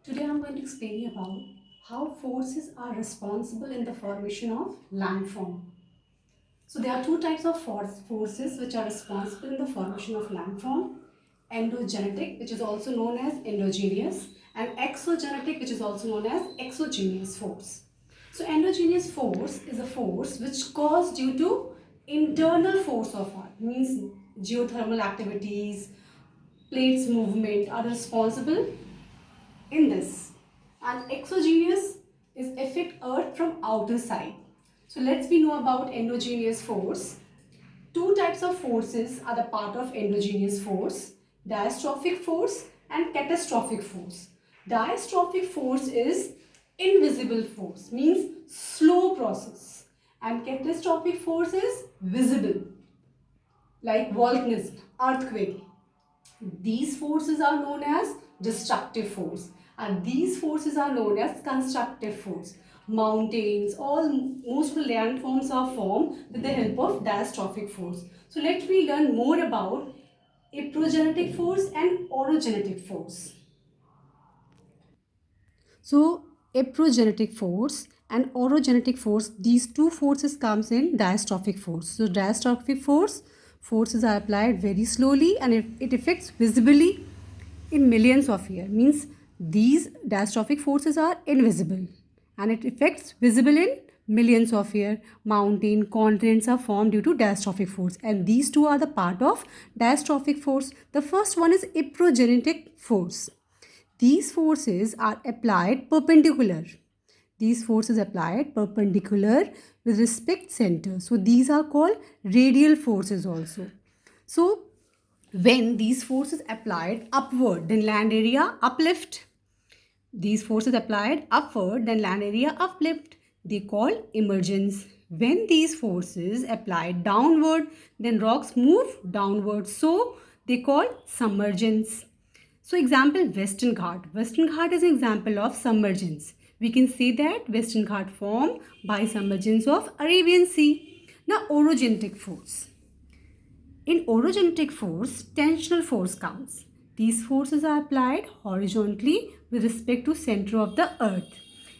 Today I'm going to explain you about how forces are responsible in the formation of landform. So there are two types of forces which are responsible in the formation of landform. Endogenetic, which is also known as endogenous, and exogenetic, which is also known as exogenous force. So endogenous force is a force which caused due to internal force of earth, means geothermal activities, plates movement are responsible in this. And exogenous is affect earth from outer side. So let's we know about endogenous force. Two types of forces are the part of endogenous force: diastrophic force and catastrophic force. Diastrophic force is invisible force, means slow process, and catastrophic force is visible, like volcanism, earthquake. These forces are known as destructive force, and these forces are known as constructive force. Mountains, all most of the landforms are formed with the help of diastrophic force. So let me learn more about aprogenetic force and orogenetic force. So aprogenetic force and orogenetic force, these two forces comes in diastrophic force. So diastrophic forces are applied very slowly and it affects visibly in millions of years. Means these diastrophic forces are invisible and it affects visible in millions of years. Mountain continents are formed due to diastrophic force, and these two are the part of diastrophic force. The first one is aprogenetic force. These forces are applied perpendicular. These forces applied perpendicular with respect center. So these are called radial forces also. So when these forces applied upward, then land area uplift. These forces applied upward, then land area uplift. They call emergence. When these forces applied downward, then rocks move downward. So they call submergence. So example Western Ghat. Western Ghat is an example of submergence. We can say that Western Ghat formed by submergence of Arabian Sea. Now orogenetic force. In orogenetic force, tensional force counts. These forces are applied horizontally with respect to center of the earth.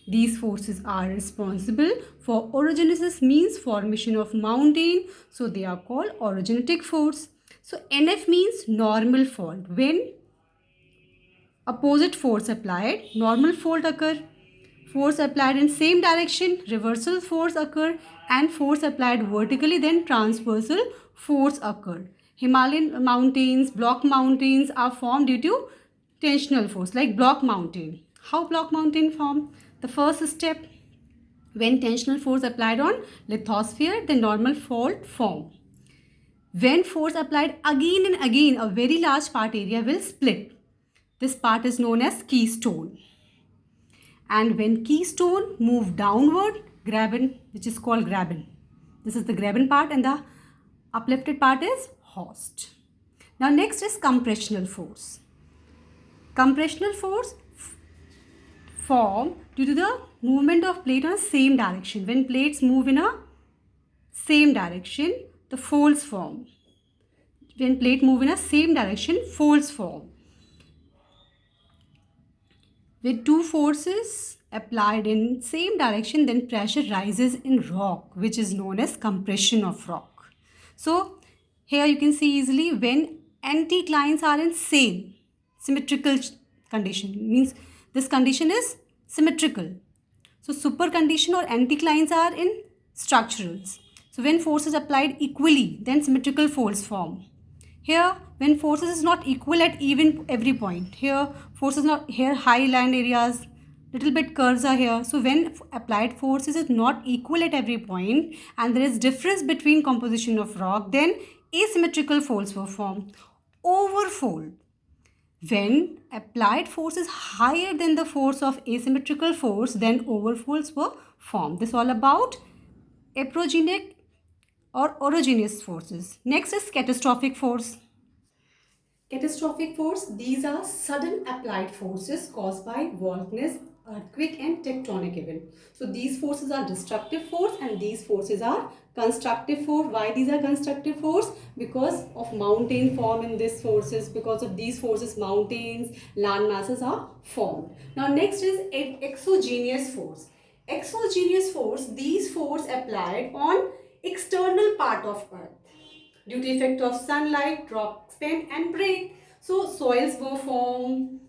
These forces are responsible for orogenesis, means formation of mountain, so they are called orogenetic force. So NF means normal fault. When opposite force applied, normal fault occur. Force applied in same direction, reversal force occur, and force applied vertically, then transversal force occur. Himalayan mountains, block mountains are formed due to tensional force, like block mountain. How block mountain form? The first step, when tensional force applied on lithosphere, the normal fault form. When force applied again and again, a very large part area will split. This part is known as keystone. And when keystone move downward, graben, which is called graben. This is the graben part, and the uplifted part is Horst. Now next is compressional force. Compressional force form due to the movement of plate on same direction. When plates move in a same direction, the folds form. When plate move in a same direction, folds form. With two forces applied in same direction, then pressure rises in rock, which is known as compression of rock. So here you can see easily when anticlines are in same symmetrical condition, means this condition is symmetrical. So super condition or anticlines are in structurals. So when forces applied equally, then symmetrical folds form. Here, when forces is not equal at even every point, here forces not, here high land areas, little bit curves are here. So when applied forces is not equal at every point and there is difference between composition of rock, then asymmetrical folds were formed. Overfold. When applied force is higher than the force of asymmetrical force, then overfolds were formed. This is all about aprogenic or orogenous forces. Next is catastrophic force. Catastrophic force, these are sudden applied forces caused by volcanism, earthquake and tectonic event. So these forces are destructive force and these forces are constructive force. Why these are constructive force? Because of mountain form in these forces. Because of these forces, mountains, land masses are formed. Now next is exogenous force. Exogenous force, these force applied on external part of earth due to effect of sunlight, rock expand and break. So soils were formed.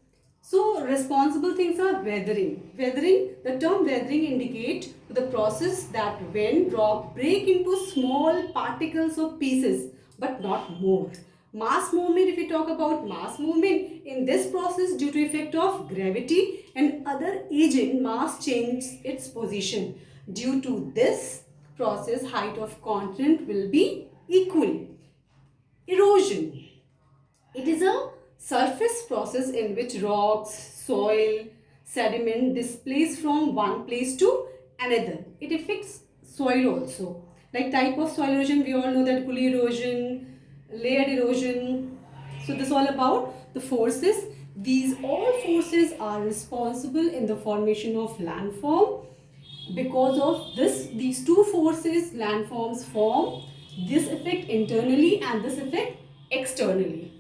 So responsible things are weathering. Weathering, the term weathering indicate the process that when rock break into small particles or pieces, but not more. Mass movement, if we talk about mass movement, in this process due to effect of gravity and other agent, mass changes its position. Due to this process, height of continent will be equal. Erosion. It is a surface process in which rocks, soil, sediment displace from one place to another. It affects soil also. Like type of soil erosion, we all know that gully erosion, layered erosion. So this is all about the forces. These all forces are responsible in the formation of landform. Because of this, these two forces, landforms form. This effect internally and this effect externally.